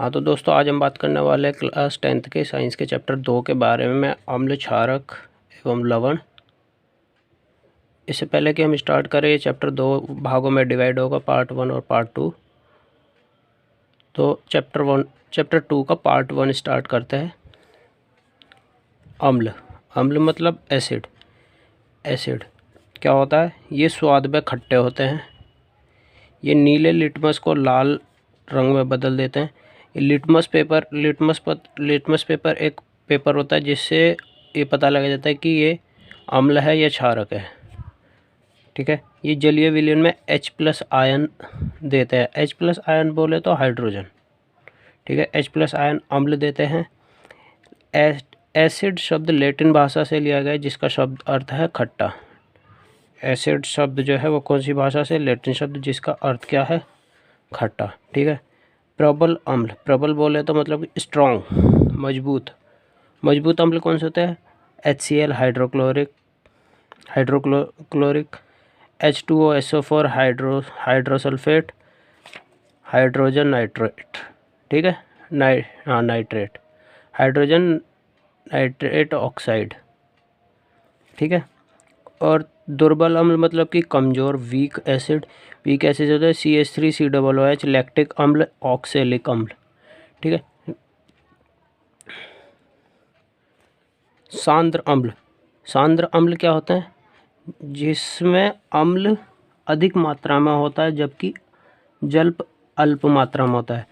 हाँ तो दोस्तों, आज हम बात करने वाले हैं क्लास 10th के साइंस के चैप्टर 2 के बारे में, अम्ल, क्षारक एवं लवण। इससे पहले कि हम स्टार्ट करें, ये चैप्टर 2 भागों में डिवाइड होगा, पार्ट 1 और पार्ट 2। तो चैप्टर 2 का पार्ट 1 स्टार्ट करते हैं। अम्ल, अम्ल मतलब एसिड। एसिड क्या होता है? ये स्वाद में खट्टे होते हैं। ये नीले लिटमस को लाल रंग में बदल देते हैं। लिटमस पेपर एक पेपर होता है जिससे ये पता लग जाता है कि ये अम्ल है या क्षारक है। ठीक है। ये जलीय विलयन में H+ आयन देते हैं। H+ आयन बोले तो हाइड्रोजन। ठीक है, H+ आयन अम्ल देते हैं। एसिड शब्द लैटिन भाषा से लिया गया है, जिसका शब्द अर्थ है खट्टा। एसिड शब्द जो है वो कौन सी भाषा से? लैटिन शब्द, जिसका अर्थ क्या है? खट्टा। ठीक है। प्रबल अम्ल, प्रबल बोले तो मतलब स्ट्रॉन्ग, मजबूत। मजबूत अम्ल कौन से होते हैं? HCl hydrochloric, H2O SO4 hydrosulphate, hydrogen nitrate. ठीक है, नाइट्रेट, हाइड्रोजन नाइट्रेट ऑक्साइड। ठीक है। और दुर्बल अम्ल मतलब कि कमज़ोर, वीक एसिड। वीक एसिड होता है CH3COOH, लैक्टिक अम्ल, ऑक्सैलिक अम्ल। ठीक है। सांद्र अम्ल, सांद्र अम्ल क्या होता है? जिसमें अम्ल अधिक मात्रा में होता है जबकि जल अल्प मात्रा में होता है।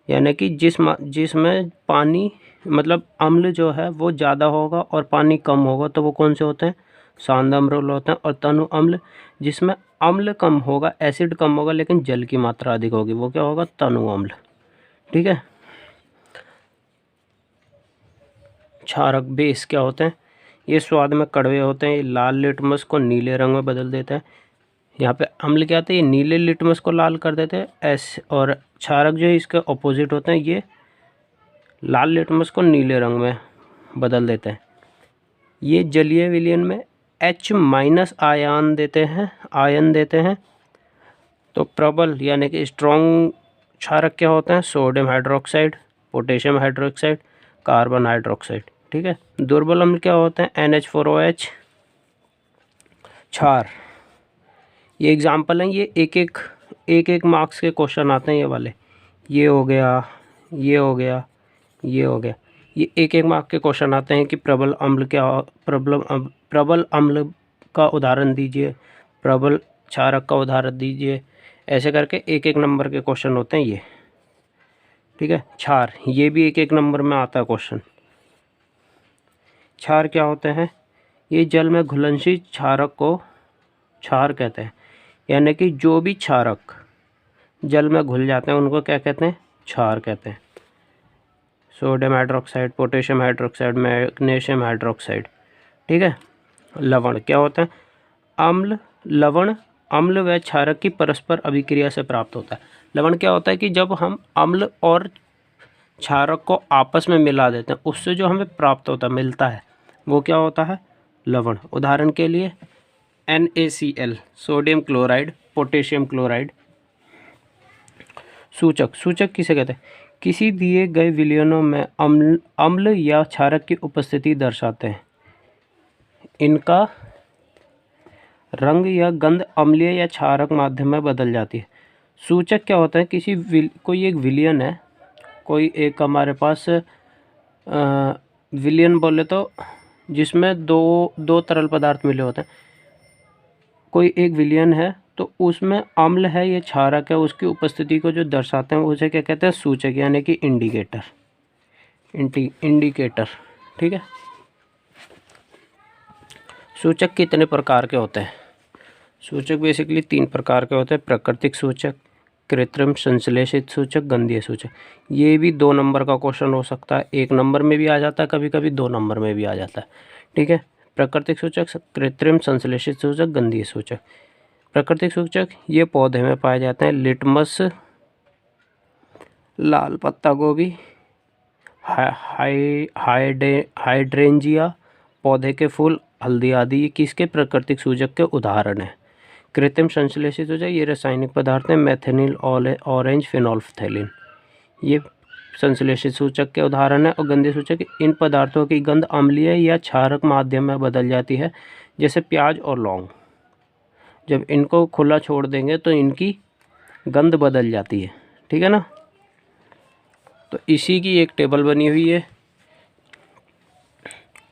यानी कि जिसमें पानी मतलब अम्ल जो है वो ज़्यादा होगा और पानी कम होगा, तो वो कौन से होते हैं? सांद्र अम्ल होते हैं। और तनु अम्ल, जिसमें अम्ल कम होगा, एसिड कम होगा, लेकिन जल की मात्रा अधिक होगी, वो क्या होगा? तनु अम्ल। ठीक है। क्षारक, बेस क्या होते हैं? ये स्वाद में कड़वे होते हैं। ये लाल लिटमस को नीले रंग में बदल देते हैं। यहाँ पे अम्ल क्या होते हैं? ये नीले लिटमस को लाल कर देते हैं। और क्षारक जो है इसके ऑपोजिट होते हैं, ये लाल लिटमस को नीले रंग में बदल देते हैं। ये जलीय विलयन में H- आयन देते हैं। तो प्रबल यानी कि स्ट्रॉन्ग क्षारक क्या होते हैं? Sodium hydroxide, potassium hydroxide, carbon hydroxide. ठीक है। दुर्बल अम्ल क्या होते हैं? NH4OH, क्षार। ये एग्जाम्पल हैं। ये एक मार्क्स के क्वेश्चन आते हैं, ये वाले। ये हो गया, ये हो गया, ये हो गया। ये एक मार्क के क्वेश्चन आते हैं कि प्रबल अम्ल प्रबल अम्ल का उदाहरण दीजिए, प्रबल क्षारक का उदाहरण दीजिए। ऐसे करके एक नंबर के क्वेश्चन होते हैं ये। ठीक है। क्षार, ये भी एक नंबर में आता है क्वेश्चन। क्षार क्या होते हैं? ये जल में घुलनशील क्षारक को क्षार कहते हैं। यानी कि जो भी क्षारक जल में घुल जाते हैं उनको क्या कहते हैं? क्षार कहते हैं। Sodium hydroxide, potassium hydroxide, magnesium hydroxide. ठीक है। लवण क्या होते हैं? अम्ल, लवण अम्ल व क्षारक की परस्पर अभिक्रिया से प्राप्त होता है। लवण क्या होता है कि जब हम अम्ल और क्षारक को आपस में मिला देते हैं, उससे जो हमें प्राप्त होता है, मिलता है, वो क्या होता है? लवण। उदाहरण के लिए NaCl, sodium chloride, potassium chloride. सूचक, सूचक किसे कहते हैं? किसी दिए गए विलयनों में अम्ल या क्षारक की उपस्थिति दर्शाते हैं। इनका रंग या गंध अम्लीय या क्षारक माध्यम में बदल जाती है। सूचक क्या होता है? कोई एक विलयन है, कोई एक हमारे पास विलयन बोले तो जिसमें दो तरल पदार्थ मिले होते हैं। कोई एक विलयन है तो उसमें अम्ल है या क्षारक है, उसकी उपस्थिति को जो दर्शाते हैं उसे क्या कहते हैं? सूचक, यानी कि इंडिकेटर। इंडिकेटर। ठीक है। सूचक कितने प्रकार के होते हैं? सूचक बेसिकली 3 प्रकार के होते हैं: प्राकृतिक सूचक, कृत्रिम संश्लेषित सूचक, गंधीय सूचक। ये भी 2 नंबर का क्वेश्चन हो सकता है, 1 नंबर में भी आ जाता है, कभी कभी 2 नंबर में भी आ जाता है। ठीक है। प्राकृतिक सूचक, कृत्रिम संश्लेषित सूचक, गंधीय सूचक। प्राकृतिक सूचक ये पौधे में पाए जाते हैं। लिटमस, लाल पत्ता गोभी, हाइड्रेंजिया, पौधे के फूल, हल्दी आदि, ये किसके प्राकृतिक सूचक के उदाहरण हैं। कृत्रिम संश्लेषित सूचक ये रासायनिक पदार्थ हैं। मेथेनिल, ऑरेंज फेनोल्फथैलीन, ये संश्लेषित सूचक के उदाहरण है। और गंधीय सूचक, इन पदार्थों की गंध अम्लीय या क्षारक माध्यम में बदल जाती है, जैसे प्याज और लौंग। जब इनको खुला छोड़ देंगे तो इनकी गंध बदल जाती है, ठीक है ना। तो इसी की एक टेबल बनी हुई है।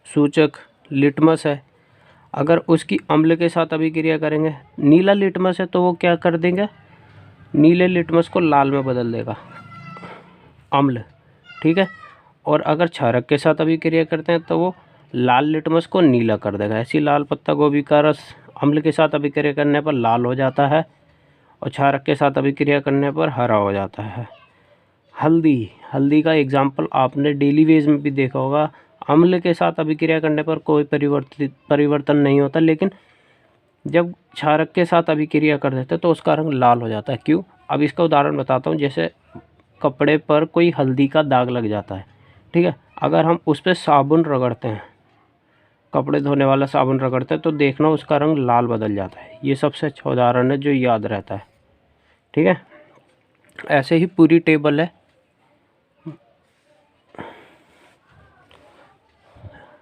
सूचक लिटमस है, अगर उसकी अम्ल के साथ अभिक्रिया करेंगे, नीला लिटमस है तो वो क्या कर देंगे, नीले लिटमस को लाल में बदल देगा, अम्ल, ठीक है। और अगर क्षारक के साथ अभिक्रिया करते हैं तो वो लाल लिटमस को नीला कर देगा। ऐसी लाल पत्ता गोभी का रस अम्ल के साथ अभिक्रिया करने पर लाल हो जाता है और क्षारक के साथ अभिक्रिया करने पर हरा हो जाता है। हल्दी का एग्जाम्पल आपने डेली वेज में भी देखा होगा। अम्ल के साथ अभिक्रिया करने पर कोई परिवर्तन नहीं होता, लेकिन जब क्षारक के साथ अभिक्रिया कर देते हैं तो उसका रंग लाल हो जाता है। क्यों? अब इसका उदाहरण बताता हूँ। जैसे कपड़े पर कोई हल्दी का दाग लग जाता है, ठीक है, अगर हम उस पर साबुन रगड़ते हैं, कपड़े धोने वाला साबुन रगड़ते हैं, तो देखना उसका रंग लाल बदल जाता है। ये सबसे अच्छा उदाहरण है जो याद रहता है, ठीक है। ऐसे ही पूरी टेबल है।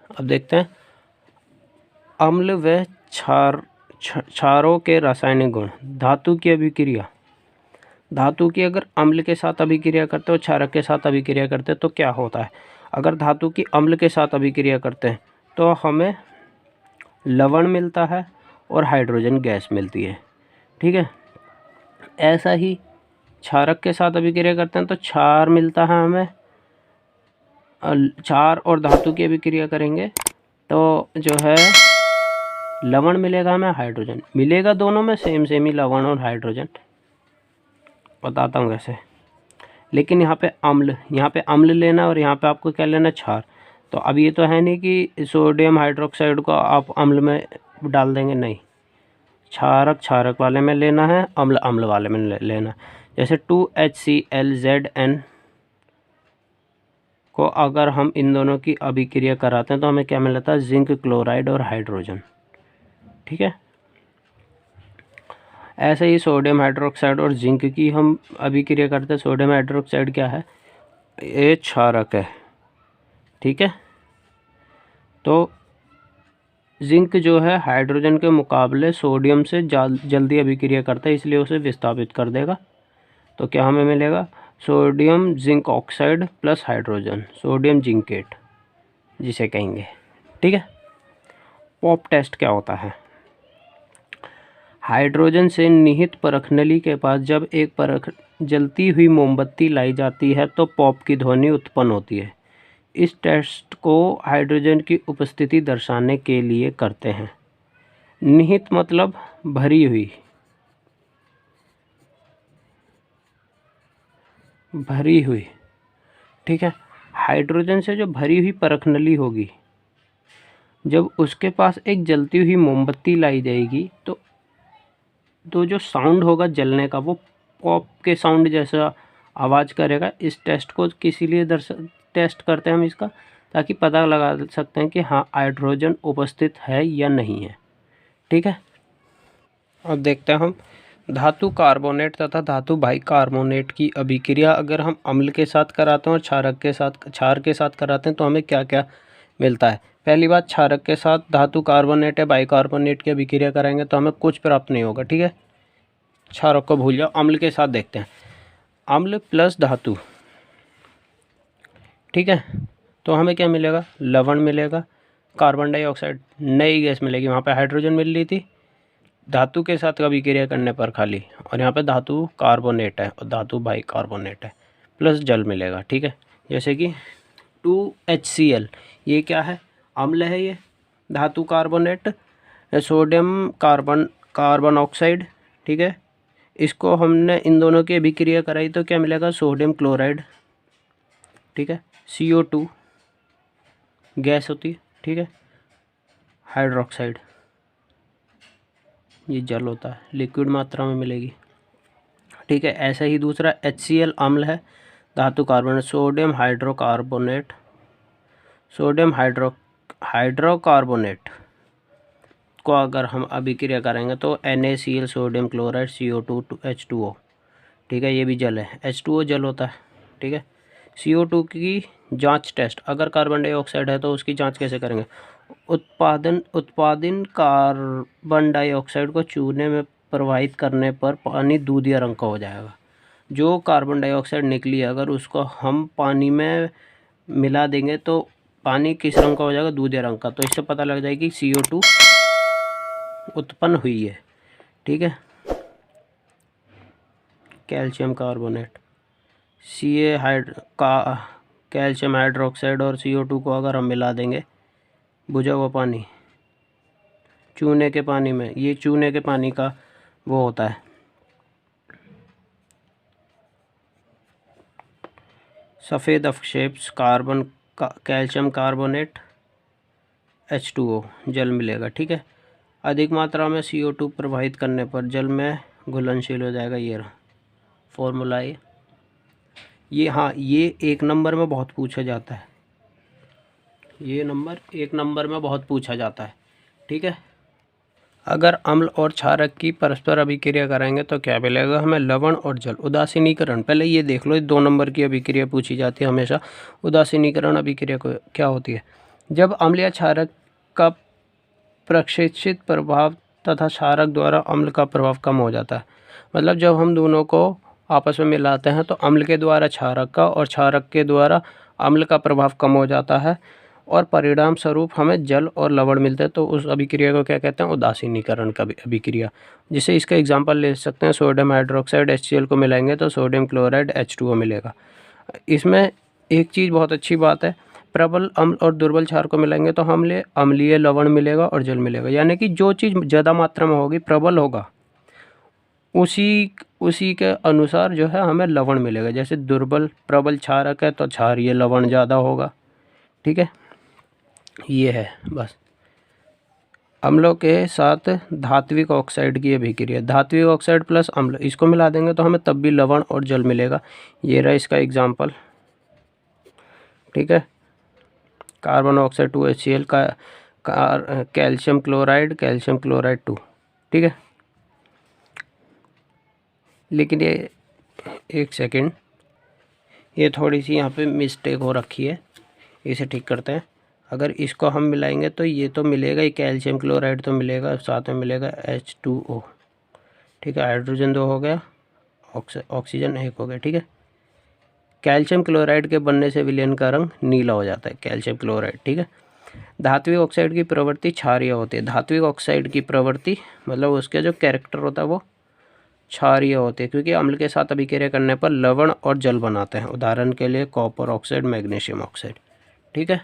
अब देखते हैं अम्ल व क्षारों के रासायनिक गुण। धातु की अभिक्रिया, धातु की अगर अम्ल के साथ अभिक्रिया करते हैं और क्षारक के साथ अभिक्रिया करते हैं तो क्या होता है। अगर धातु की अम्ल के साथ अभिक्रिया करते हैं तो हमें लवण मिलता है और हाइड्रोजन गैस मिलती है, ठीक है। ऐसा ही क्षारक के साथ अभिक्रिया करते हैं तो क्षार मिलता है हमें, क्षार और धातु की अभिक्रिया करेंगे तो जो है लवण मिलेगा हमें, हाइड्रोजन मिलेगा। दोनों में सेम ही लवण और हाइड्रोजन, बताता हूँ कैसे। लेकिन यहाँ पे अम्ल लेना और यहाँ पे आपको क्या लेना, क्षार। तो अब ये तो है नहीं कि सोडियम हाइड्रोक्साइड को आप अम्ल में डाल देंगे, नहीं, क्षारक वाले में लेना है, अम्ल वाले में लेना है। जैसे 2HClZn को अगर हम इन दोनों की अभिक्रिया कराते हैं तो हमें क्या मिलता है, जिंक क्लोराइड और हाइड्रोजन, ठीक है। ऐसे ही सोडियम हाइड्रोक्साइड और जिंक की हम अभिक्रिया करते हैं। सोडियम हाइड्रोक्साइड क्या है, ये क्षारक है, ठीक है। तो जिंक जो है हाइड्रोजन के मुकाबले सोडियम से जल्दी अभिक्रिया करता है, इसलिए उसे विस्थापित कर देगा। तो क्या हमें मिलेगा, sodium zinc oxide plus hydrogen, sodium zincate जिसे कहेंगे, ठीक है। पॉप टेस्ट क्या होता है, हाइड्रोजन से निहित परखनली के पास जब एक जलती हुई मोमबत्ती लाई जाती है तो पॉप की ध्वनि उत्पन्न होती है। इस टेस्ट को हाइड्रोजन की उपस्थिति दर्शाने के लिए करते हैं। निहित मतलब भरी हुई, ठीक है। हाइड्रोजन से जो भरी हुई परखनली होगी, जब उसके पास एक जलती हुई मोमबत्ती लाई जाएगी तो जो साउंड होगा जलने का वो पॉप के साउंड जैसा आवाज़ करेगा। इस टेस्ट को किसी लिए टेस्ट करते हैं हम इसका, ताकि पता लगा सकते हैं कि हाँ हाइड्रोजन उपस्थित है या नहीं है, ठीक है। अब देखते हैं हम धातु कार्बोनेट तथा धातु बाइकार्बोनेट की अभिक्रिया अगर हम अम्ल के साथ कराते हैं और क्षार के साथ कराते हैं तो हमें क्या क्या मिलता है। पहली बात, क्षारक के साथ धातु कार्बोनेट या बाइकार्बोनेट की अभिक्रिया कराएंगे तो हमें कुछ प्राप्त नहीं होगा, ठीक है। क्षारक को भूल जाओ। अम्ल के साथ देखते हैं, अम्ल प्लस धातु, ठीक है, तो हमें क्या मिलेगा, लवण मिलेगा, कार्बन डाइऑक्साइड, नई गैस मिलेगी। वहाँ पे हाइड्रोजन मिल रही थी धातु के साथ अभिक्रिया करने पर खाली, और यहाँ पे धातु कार्बोनेट है और धातु बाइकार्बोनेट है, प्लस जल मिलेगा, ठीक है। जैसे कि 2HCl, ये क्या है, अम्ल है, ये धातु कार्बोनेट, सोडियम कार्बन ऑक्साइड, ठीक है। इसको हमने इन दोनों की अभिक्रिया कराई तो क्या मिलेगा, सोडियम क्लोराइड, ठीक है। CO2 गैस होती है, ठीक है। हाइड्रोक्साइड, ये जल होता है, लिक्विड मात्रा में मिलेगी, ठीक है। ऐसे ही दूसरा HCl अम्ल है, धातु कार्बोनेट, सोडियम हाइड्रोकार्बोनेट को अगर हम अभिक्रिया करेंगे तो NaCl, sodium chloride, CO2 H2O, ठीक है, ये भी जल है, H2O जल होता है, ठीक है। CO2 की जांच टेस्ट, अगर कार्बन डाइऑक्साइड है तो उसकी जांच कैसे करेंगे? उत्पादन कार्बन डाइऑक्साइड को चूने में प्रवाहित करने पर पानी दूधिया रंग का हो जाएगा। जो कार्बन डाइऑक्साइड निकली है अगर उसको हम पानी में मिला देंगे तो पानी किस रंग का हो जाएगा? दूधिया रंग का। तो इससे पता लग जाएगी CO2 उत्पन्न हुई है। ठीक है। कैल्शियम कार्बोनेट, कैल्शियम हाइड्रोक्साइड और CO2 को अगर हम मिला देंगे बुझा हुआ पानी चूने के पानी में, ये चूने के पानी का वो होता है सफ़ेद अवक्षेप कैल्शियम कार्बोनेट H2O जल मिलेगा। ठीक है। अधिक मात्रा में CO2 प्रवाहित करने पर जल में घुलनशील हो जाएगा। ये फॉर्मूला है ये। हाँ, ये 1 नंबर में बहुत पूछा जाता है, ये नंबर 1 नंबर में बहुत पूछा जाता है। ठीक है। अगर अम्ल और क्षारक की परस्पर अभिक्रिया कराएंगे तो क्या मिलेगा हमें? लवण और जल। उदासीनीकरण, पहले ये देख लो, 2 नंबर की अभिक्रिया पूछी जाती है हमेशा। उदासीनीकरण अभिक्रिया को क्या होती है? जब अम्ल या क्षारक का प्रक्षेपित प्रभाव तथा क्षारक द्वारा अम्ल का प्रभाव कम हो जाता है। मतलब जब हम दोनों को आपस में मिलाते हैं तो अम्ल के द्वारा क्षारक का और क्षारक के द्वारा अम्ल का प्रभाव कम हो जाता है और परिणाम स्वरूप हमें जल और लवण मिलते हैं। तो उस अभिक्रिया को क्या कहते हैं? उदासीनीकरण का अभिक्रिया। जिसे इसका एग्जांपल ले सकते हैं, सोडियम हाइड्रोक्साइड HCl को मिलाएंगे तो सोडियम क्लोराइड H2O मिलेगा। इसमें एक चीज़ बहुत अच्छी बात है, प्रबल अम्ल और दुर्बल क्षार को मिलाएंगे तो हमें अम्लीय लवण मिलेगा और जल मिलेगा। यानी कि जो चीज़ ज़्यादा मात्रा में होगी, प्रबल होगा, उसी के अनुसार जो है हमें लवण मिलेगा। जैसे प्रबल क्षारक है तो क्षारीय लवण ज़्यादा होगा। ठीक है। ये है बस। अम्लों के साथ धात्विक ऑक्साइड की अभिक्रिया, धात्विक ऑक्साइड प्लस अम्ल, इसको मिला देंगे तो हमें तब भी लवण और जल मिलेगा। ये रहा इसका एग्जाम्पल। ठीक है। कार्बन ऑक्साइड 2HCl का कैल्शियम क्लोराइड 2। ठीक है। लेकिन ये एक सेकंड, ये थोड़ी सी यहाँ पे मिस्टेक हो रखी है, इसे ठीक करते हैं। अगर इसको हम मिलाएंगे तो ये तो मिलेगा ही, कैल्शियम क्लोराइड तो मिलेगा, साथ में मिलेगा H2O। ठीक है। हाइड्रोजन 2 हो गया, ऑक्सीजन 1 हो गया। ठीक है। कैल्शियम क्लोराइड के बनने से विलयन का रंग नीला हो जाता है, कैल्शियम क्लोराइड। ठीक है। धात्विक ऑक्साइड की प्रवृत्ति क्षारीय होती है। धात्विक ऑक्साइड की प्रवृत्ति मतलब उसके जो कैरेक्टर होता है वो क्षारीय होते हैं, क्योंकि अम्ल के साथ अभिक्रिया करने पर लवण और जल बनाते हैं। उदाहरण के लिए कॉपर ऑक्साइड, मैग्नीशियम ऑक्साइड। ठीक है।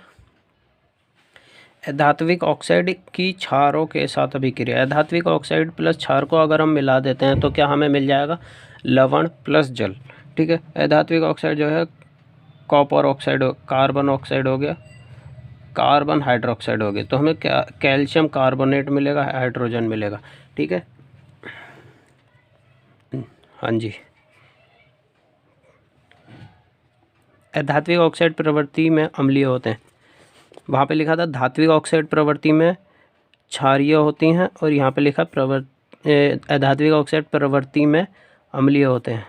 अधात्विक ऑक्साइड की क्षारों के साथ अभिक्रिया, अधात्विक ऑक्साइड प्लस क्षार को अगर हम मिला देते हैं तो क्या हमें मिल जाएगा? लवण प्लस जल। ठीक है। अधात्विक ऑक्साइड जो है कॉपर ऑक्साइड, कार्बन ऑक्साइड हो गया, कार्बन हाइड्रोक्साइड हो गया, तो हमें क्या? कैल्शियम कार्बोनेट मिलेगा, हाइड्रोजन मिलेगा। ठीक है। हाँ जी। अधात्विक ऑक्साइड प्रवृत्ति में अम्लीय होते हैं। वहाँ पे लिखा था धात्विक ऑक्साइड प्रवृत्ति में क्षारीय होती हैं और यहाँ पे लिखा अधात्विक ऑक्साइड प्रवृत्ति में अम्लीय होते हैं,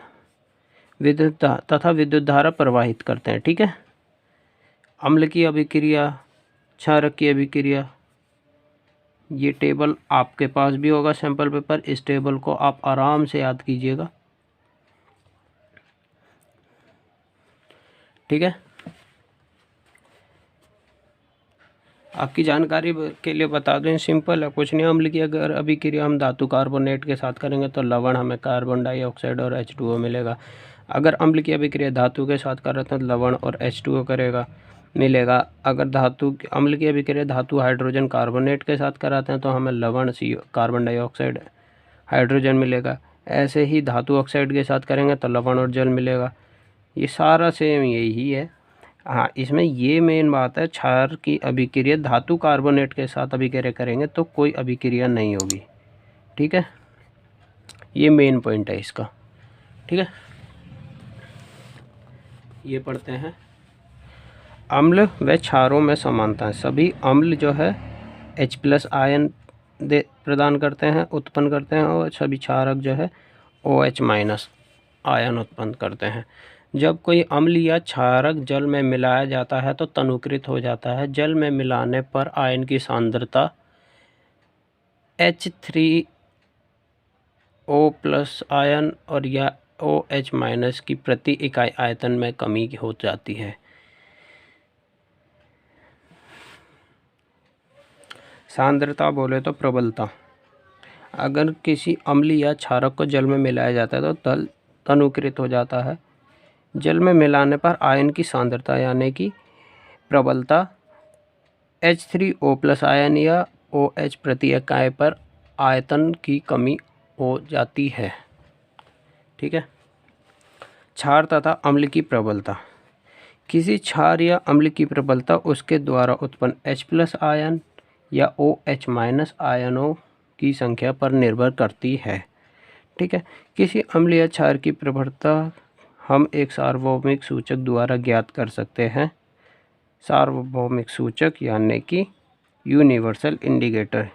विद्युत धारा प्रवाहित करते हैं। ठीक है। अम्ल की अभिक्रिया, क्षारक की अभिक्रिया, ये टेबल आपके पास भी होगा सैंपल पेपर, इस टेबल को आप आराम से याद कीजिएगा। ठीक है। आपकी जानकारी के लिए बता दें, सिंपल है, कुछ नहीं। अम्ल की अगर अभिक्रिया हम धातु कार्बोनेट के साथ करेंगे तो लवण हमें कार्बन डाइऑक्साइड और H2O मिलेगा। अगर अम्ल की अभिक्रिया धातु के साथ कर रहे हैं तो लवण और H2O मिलेगा। अगर अम्ल की अभिक्रिया धातु हाइड्रोजन कार्बोनेट के साथ कराते हैं तो हमें लवण कार्बन डाइऑक्साइड हाइड्रोजन मिलेगा। ऐसे ही धातु ऑक्साइड के साथ करेंगे तो लवण और जल मिलेगा। ये सारा सेम यही है। हाँ, इसमें ये मेन बात है, क्षार की अभिक्रिया धातु कार्बोनेट के साथ अभिक्रिया करेंगे तो कोई अभिक्रिया नहीं होगी। ठीक है। ये मेन पॉइंट है इसका। ठीक है। ये पढ़ते हैं, अम्ल व क्षारों में समानता है। सभी अम्ल जो है H+ आयन प्रदान करते हैं, उत्पन्न करते हैं, और सभी क्षारक जो है OH- आयन उत्पन्न करते हैं। जब कोई अम्ल या क्षारक जल में मिलाया जाता है तो तनुकृत हो जाता है। जल में मिलाने पर आयन की सांद्रता H3O+ आयन और या OH- की प्रति इकाई आयतन में कमी हो जाती है। सांद्रता बोले तो प्रबलता। अगर किसी अम्ल या क्षारक को जल में मिलाया जाता है तो तल तनुकृत हो जाता है। जल में मिलाने पर आयन की सांद्रता यानी कि प्रबलता H3O+ आयन या OH प्रति इकाई पर आयतन की कमी हो जाती है। ठीक है। क्षार तथा अम्ल की प्रबलता। किसी क्षार या अम्ल की प्रबलता उसके द्वारा उत्पन्न H+ आयन या OH- आयनों की संख्या पर निर्भर करती है। ठीक है। किसी अम्ल या क्षार की प्रबलता हम एक सार्वभौमिक सूचक द्वारा ज्ञात कर सकते हैं। सार्वभौमिक सूचक यानी कि यूनिवर्सल इंडिकेटर।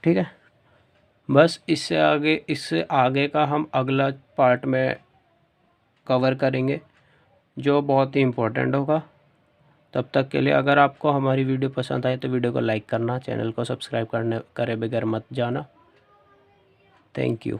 ठीक है। बस इससे आगे का हम अगला पार्ट में कवर करेंगे जो बहुत ही इम्पोर्टेंट होगा। तब तक के लिए अगर आपको हमारी वीडियो पसंद आए तो वीडियो को लाइक करना, चैनल को सब्सक्राइब करे बगैर मत जाना। Thank you.